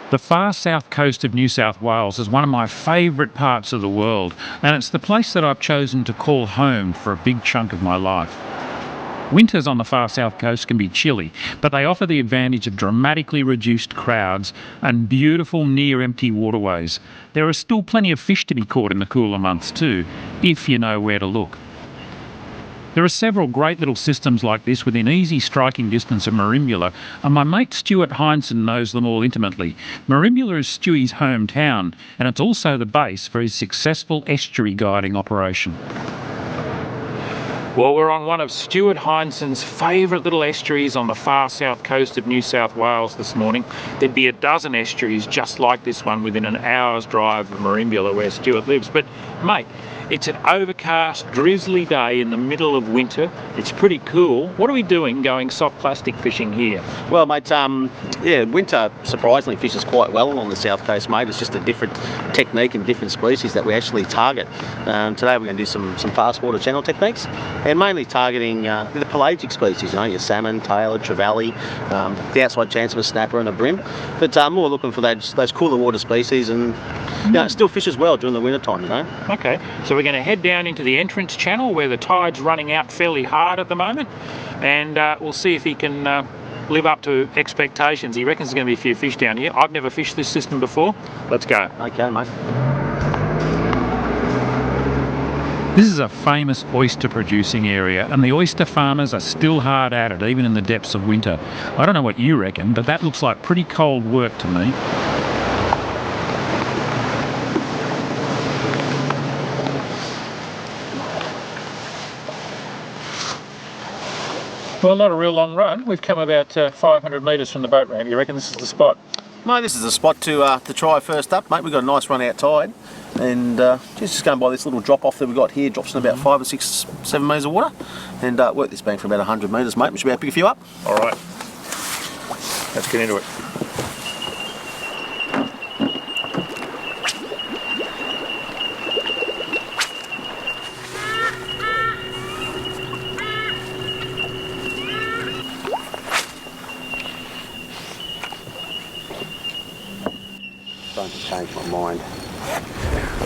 The far south coast of New South Wales is one of my favourite parts of the world, and it's the place that I've chosen to call home for a big chunk of my life. Winters on the far south coast can be chilly, but they offer the advantage of dramatically reduced crowds and beautiful near-empty waterways. There are still plenty of fish to be caught in the cooler months too, if you know where to look. There are several great little systems like this within easy striking distance of Merimbula, and my mate Stuart Hindson knows them all intimately. Merimbula is Stuie's hometown, and it's also the base for his successful estuary guiding operation. Well, we're on one of Stuart Hindson's favourite little estuaries on the far south coast of New South Wales this morning. There'd be a dozen estuaries just like this one within an hour's drive of Merimbula where Stuart lives. But mate, it's an overcast, drizzly day in the middle of winter. It's pretty cool. What are we doing going soft plastic fishing here? Well, mate, yeah, winter surprisingly fishes quite well on the south coast, mate. It's just a different technique and different species that we actually target. Today we're going to do some fast water channel techniques, and mainly targeting the pelagic species, you know, your salmon, tailor, trevally, the outside chance of a snapper and a brim. But more looking for those cooler water species, and you know, it still fishes well during the winter time, you know. Okay, so we're going to head down into the entrance channel where the tide's running out fairly hard at the moment, and we'll see if he can live up to expectations. He reckons there's going to be a few fish down here. I've never fished this system before. Let's go. Okay, mate. This is a famous oyster producing area, and the oyster farmers are still hard at it even in the depths of winter. I don't know what you reckon, but that looks like pretty cold work to me. Well, not a real long run. We've come about 500 metres from the boat ramp. You reckon this is the spot? Mate, this is the spot to try first up, mate. We've got a nice run out tide, and just going by this little drop off that we've got here. Drops in about 5 or 6, 7 metres of water, and work this bank for about 100 metres, mate. We should be able to pick a few up. All right, let's get into it. Starting to change my mind.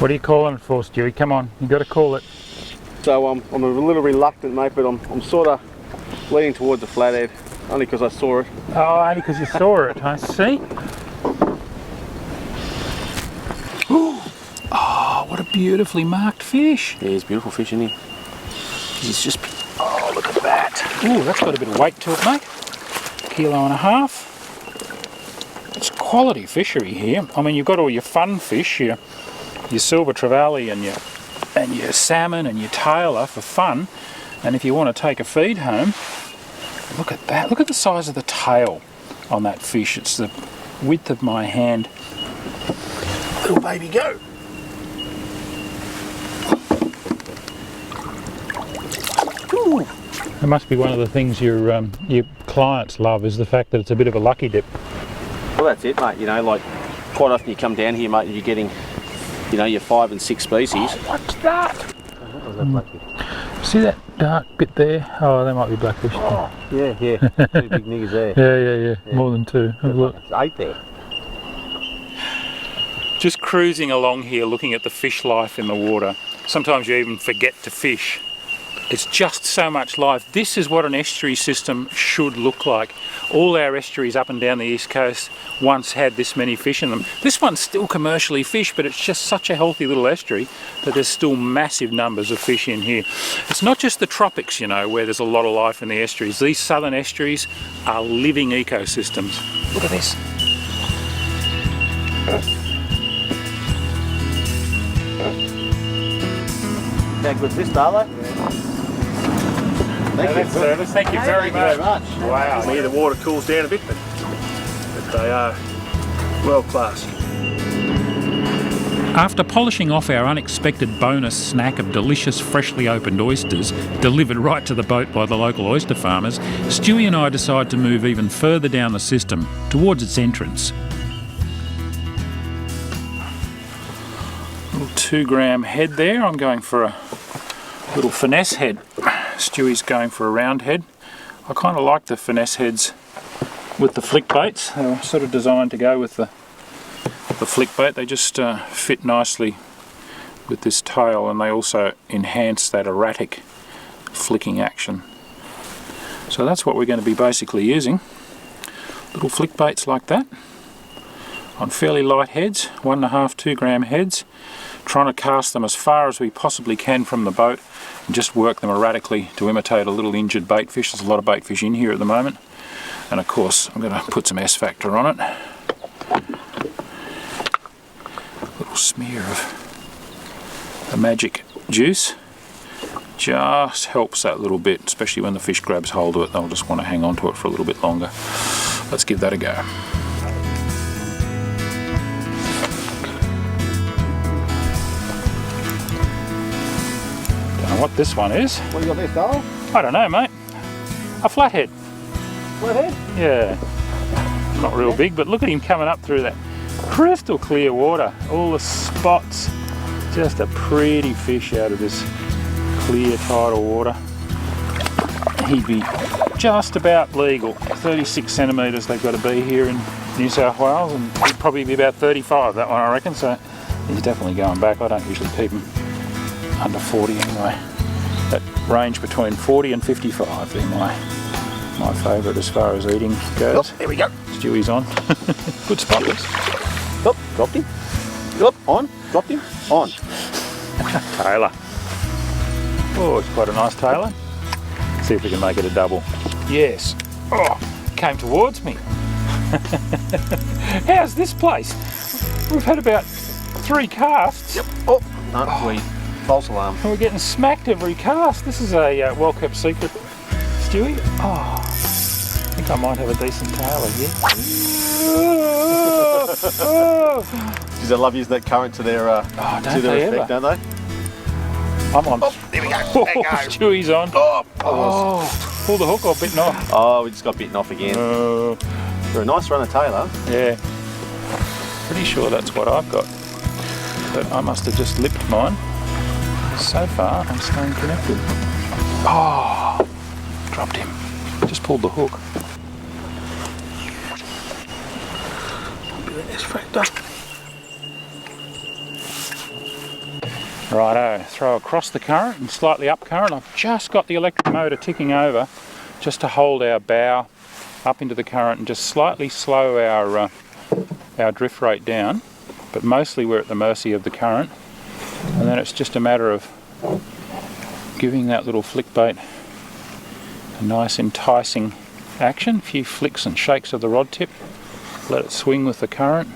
What are you calling it for, Stuie? Come on, you've got to call it. So I'm a little reluctant, mate, but I'm sort of leaning towards the flathead, only because I saw it. Oh, only because you saw it, I see. Oh, what a beautifully marked fish. Yeah, he's a beautiful fish, isn't he? He's just... Oh, look at that. Ooh, that's got a bit of weight to it, mate. 1.5 kilos. It's quality fishery here. I mean, you've got all your fun fish, your silver trevally and your salmon and your tailor for fun. And if you want to take a feed home, look at that. Look at the size of the tail on that fish. It's the width of my hand. Little baby go. Ooh. It must be one of the things your clients love, is the fact that it's a bit of a lucky dip. Well, that's it, mate. You know, like, quite often you come down here, mate, and you're getting, you know, your 5 and 6 species. Oh, what's that? See that dark bit there? Oh, they might be blackfish. Oh, yeah, yeah. 2 big niggas there. Yeah. More than 2. There's 8 there. Just cruising along here, looking at the fish life in the water. Sometimes you even forget to fish. It's just so much life. This is what an estuary system should look like. All our estuaries up and down the east coast once had this many fish in them. This one's still commercially fished, but it's just such a healthy little estuary that there's still massive numbers of fish in here. It's not just the tropics, you know, where there's a lot of life in the estuaries. These southern estuaries are living ecosystems. Look at this. How good's this, Starlo? Thank you very much. Wow. Here the water cools down a bit, but they are world class. After polishing off our unexpected bonus snack of delicious freshly opened oysters delivered right to the boat by the local oyster farmers, Stuie and I decide to move even further down the system towards its entrance. Little 2 gram head there. I'm going for a little finesse head. Stuie's going for a round head. I kind of like the finesse heads with the flick baits. They're sort of designed to go with the the flick bait. They just fit nicely with this tail, and they also enhance that erratic flicking action. So that's what we're going to be basically using. Little flick baits like that on fairly light heads, 1.5 2 gram heads, trying to cast them as far as we possibly can from the boat and just work them erratically to imitate a little injured bait fish. There's a lot of bait fish in here at the moment, and of course I'm going to put some S factor on it. A little smear of the magic juice just helps that little bit, especially when the fish grabs hold of it. They'll just want to hang on to it for a little bit longer. Let's give that a go. Don't know what this one is. What you got there, Starlo? I don't know, mate. A flathead. Flathead? Yeah. Not real big, but look at him coming up through that crystal clear water. All the spots. Just a pretty fish out of this clear tidal water. He'd be just about legal. 36 centimetres they've got to be here in New South Wales, and he'd probably be about 35, that one I reckon, so he's definitely going back. I don't usually keep him under 40 anyway. That range between 40 and 55, they're my favourite as far as eating goes. Oh, there we go. Stewie's on. Good spot this. Oh, dropped him. Oh, on, dropped him, on. Tailor. Oh, it's quite a nice tailor. See if we can make it a double. Yes. Oh, came towards me. How's this place? We've had about 3 casts. Yep. Oh, no, false alarm. And we're getting smacked every cast. This is a well-kept secret, Stuie. Oh, I think I might have a decent tailor here. Geez, I love using that current to their don't they effect, don't they? I'm on. Oh, there we go. Oh, Stewie's on. Oh, pull the hook or bitten off. Oh, we just got bitten off again. For a nice run of tailor. Yeah. Pretty sure that's what I've got. But I must have just lipped mine. So far, I'm staying connected. Oh, dropped him. Just pulled the hook. S factor. Righto, throw across the current and slightly up current. I've just got the electric motor ticking over just to hold our bow up into the current and just slightly slow our drift rate down, but mostly we're at the mercy of the current, and then it's just a matter of giving that little flick bait a nice enticing action, a few flicks and shakes of the rod tip, let it swing with the current.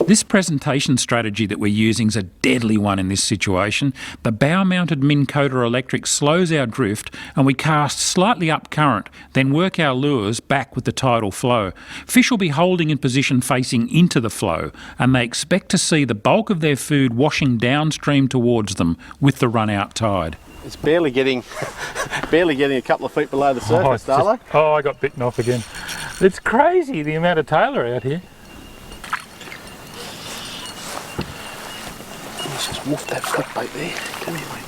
This presentation strategy that we're using is a deadly one in this situation. The bow-mounted Minn Kota electric slows our drift and we cast slightly up current, then work our lures back with the tidal flow. Fish will be holding in position facing into the flow, and they expect to see the bulk of their food washing downstream towards them with the run-out tide. It's barely getting a couple of feet below the surface, Starlo. Oh, I got bitten off again. It's crazy the amount of tailor out here. Let's just wolf that flick bait there. Come here, mate.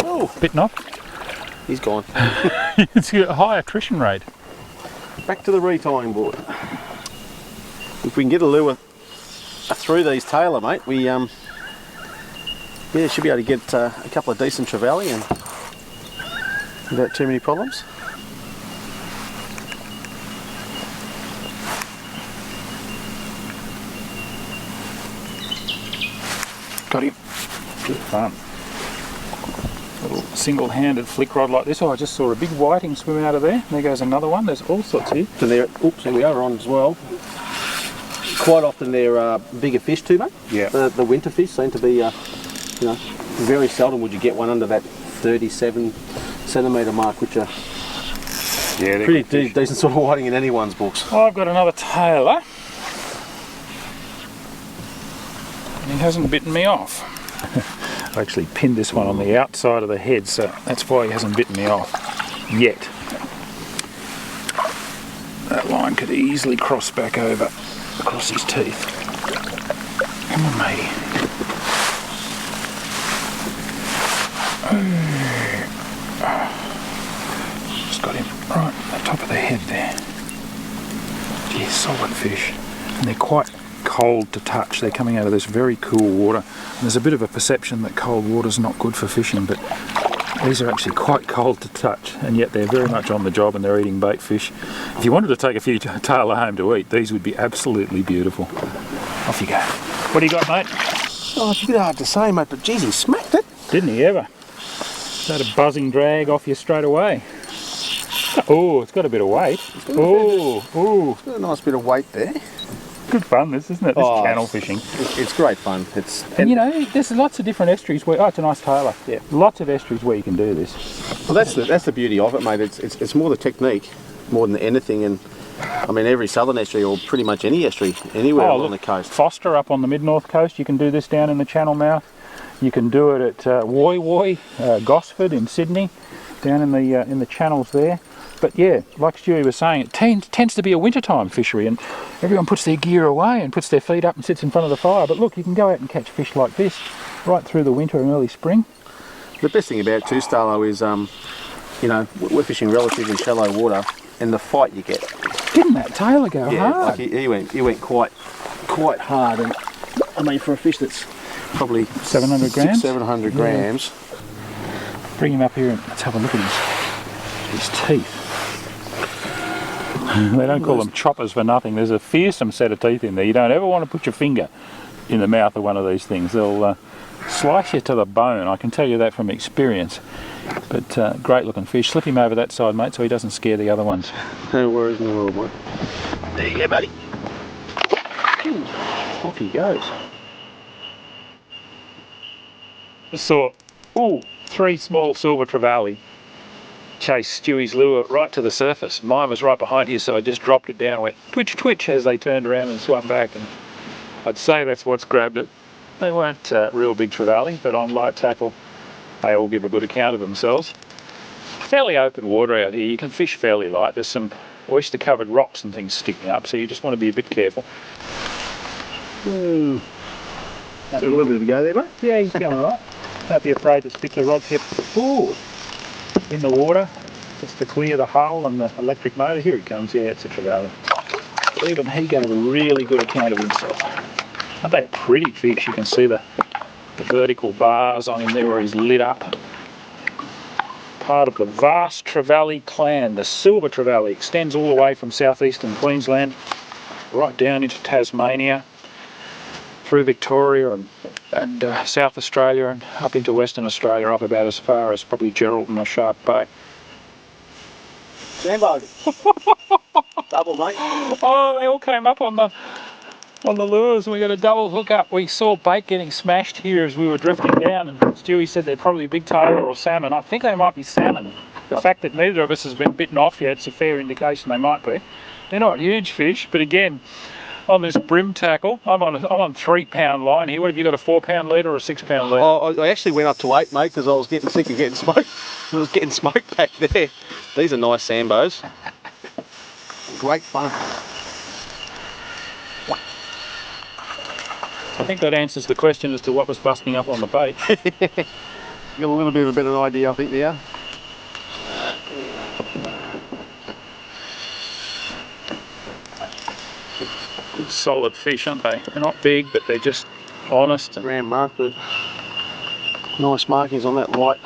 Oh, Bitten off? he's gone. It's a high attrition rate. Back to the retying board. If we can get a lure through these tailor, mate, we should be able to get a couple of decent trevally and without too many problems. Got him. Good fun. Little single-handed flick rod like this. Oh, I just saw a big whiting swim out of there. There goes another one. There's all sorts here. So they're, oops, and the other on as well. Quite often they're bigger fish too, mate. Yeah. The winter fish seem to be, very seldom would you get one under that 37 centimetre mark, which are pretty decent sort of whiting in anyone's books. Oh, I've got another tailor. And he hasn't bitten me off. I actually pinned this one on the outside of the head, so that's why he hasn't bitten me off yet. That line could easily cross back over across his teeth. Come on, matey. Just got him right at the top of the head there. Gee, solid fish. And they're quite cold to touch. They're coming out of this very cool water. And there's a bit of a perception that cold water's not good for fishing, but these are actually quite cold to touch, and yet they're very much on the job and they're eating bait fish. If you wanted to take a few tailor home to eat, these would be absolutely beautiful. Off you go. What do you got, mate? Oh, it's a bit hard to say, mate, but geez, he smacked it. Didn't he ever? Had a buzzing drag off you straight away. Oh, it's got a bit of weight. Oh, It's got a nice bit of weight there. good fun this, isn't it? This channel fishing. It's great fun. And you know, there's lots of different estuaries where, oh, it's a nice tailor. Yeah. Lots of estuaries where you can do this. Well, that's the beauty of it, mate. It's more the technique more than anything, and I mean every southern estuary or pretty much any estuary anywhere along the coast. Foster up on the mid-north coast, you can do this down in the channel mouth. You can do it at Woy, Gosford in Sydney, down in the channels there. But yeah, like Stuie was saying, it tends to be a wintertime fishery, and everyone puts their gear away and puts their feet up and sits in front of the fire. But look, you can go out and catch fish like this right through the winter and early spring. The best thing about it too, Starlo, is you know, we're fishing relatively shallow water, and the fight you get. Didn't that tailor go Yeah, hard? like he went quite hard, and I mean for a fish that's probably 700 grams? 700 grams. Bring him up here and let's have a look at his teeth. They don't call them choppers for nothing. There's a fearsome set of teeth in there. You don't ever want to put your finger in the mouth of one of these things. They'll slice you to the bone. I can tell you that from experience. But great looking fish. Slip him over that side, mate, so he doesn't scare the other ones. No worries in the world, mate. There you go, buddy. Off he goes. Just saw, three small silver trevally chase Stuie's lure right to the surface. Mine was right behind here, so I just dropped it down, went twitch twitch as they turned around and swam back, and I'd say that's what's grabbed it. They weren't real big trevally, but on light tackle they all give a good account of themselves. Fairly open water out here, you can fish fairly light. There's some oyster covered rocks and things sticking up, so you just want to be a bit careful. Ooh. A little bit of a go there, mate. Yeah, he's going alright. Don't be afraid to stick the rod tip in the water just to clear the hull and the electric motor. Here he comes. Yeah, it's a trevally. Even he gave a really good account of himself. Aren't they pretty fish? You can see the vertical bars on him there where he's lit up. Part of the vast trevally clan. The silver trevally extends all the way from southeastern Queensland right down into Tasmania, through Victoria and South Australia and up into Western Australia, up about as far as probably Geraldton or Shark Bay. Sambo. Double, mate. Oh, they all came up on the lures, and we got a double hook up. We saw bait getting smashed here as we were drifting down, and Stuie said they're probably big tailor or salmon. I think they might be salmon. The fact that neither of us has been bitten off yet, it's a fair indication they might be. They're not huge fish, but again, on this brim tackle, I'm on 3 pound line here. What have you got, a 4 pound leader or a 6 pound leader? Oh, I actually went up to 8, mate, because I was getting sick of getting smoked. I was getting smoked back there. These are nice sambos. Great fun. I think that answers the question as to what was busting up on the bait. Got a little bit of a better idea, I think, there. Good solid fish, aren't they? They're not big, but they're just honest. Round mark, but nice markings on that light.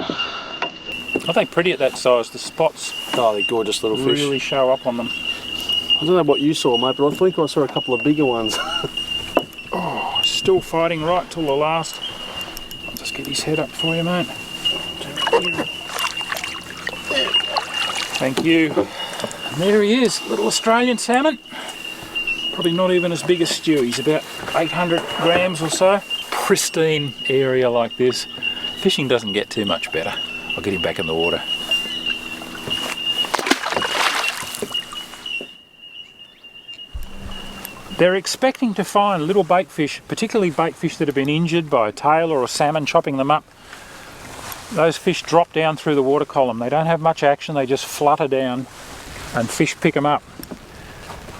Aren't they pretty at that size? The spots Oh, they're gorgeous little fish. really show up on them. I don't know what you saw, mate, but I think I saw a couple of bigger ones. Oh, still fighting right till the last. I'll just get his head up for you, mate. Thank you. And there he is, little Australian salmon. Probably not even as big as Stuie. He's about 800 grams or so. Pristine area like this. Fishing doesn't get too much better. I'll get him back in the water. They're expecting to find little bait fish, particularly bait fish that have been injured by a tailor or salmon chopping them up. Those fish drop down through the water column. They don't have much action, they just flutter down and fish pick them up.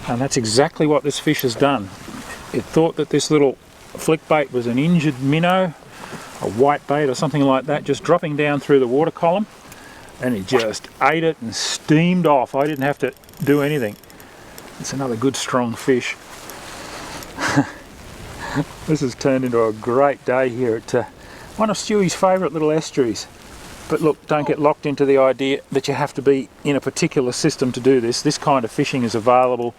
And that's exactly what this fish has done. It thought that this little flick bait was an injured minnow, a white bait or something like that, just dropping down through the water column, and it just ate it and steamed off. I didn't have to do anything. It's another good strong fish. This has turned into a great day here at one of Stuie's favourite little estuaries. But look, don't get locked into the idea that you have to be in a particular system to do this. This kind of fishing is available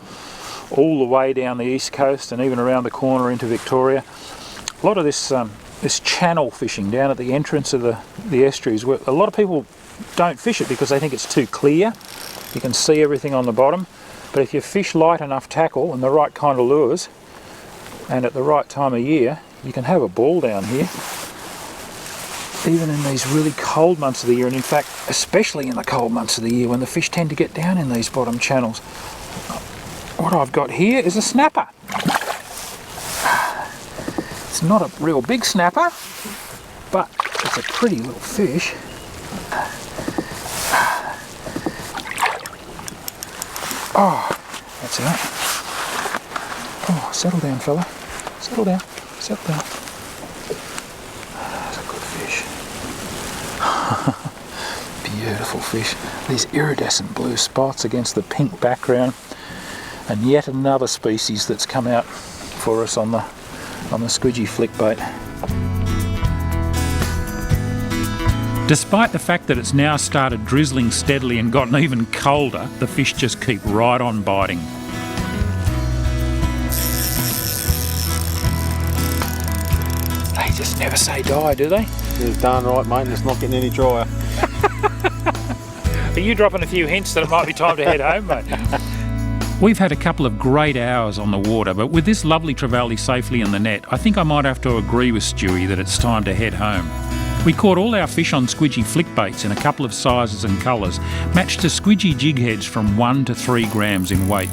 all the way down the east coast and even around the corner into Victoria. A lot of this this channel fishing down at the entrance of the estuaries, where a lot of people don't fish it because they think it's too clear. You can see everything on the bottom. But if you fish light enough tackle and the right kind of lures, and at the right time of year, you can have a ball down here, even in these really cold months of the year, and in fact, especially in the cold months of the year when the fish tend to get down in these bottom channels. What I've got here is a snapper. It's not a real big snapper, but it's a pretty little fish. Oh, that's it. Oh, settle down, fella. Settle down. Settle down. That's a good fish. Beautiful fish. These iridescent blue spots against the pink background. And yet another species that's come out for us on the squidgy flick bait. Despite the fact that it's now started drizzling steadily and gotten even colder, the fish just keep right on biting. They just never say die, do they? You're darn right, mate, and it's not getting any drier. Are you dropping a few hints that it might be time to head home, mate? We've had a couple of great hours on the water, but with this lovely trevally safely in the net, I think I might have to agree with Stuie that it's time to head home. We caught all our fish on squidgy flick baits in a couple of sizes and colours, matched to squidgy jig heads from 1 to 3 grams in weight.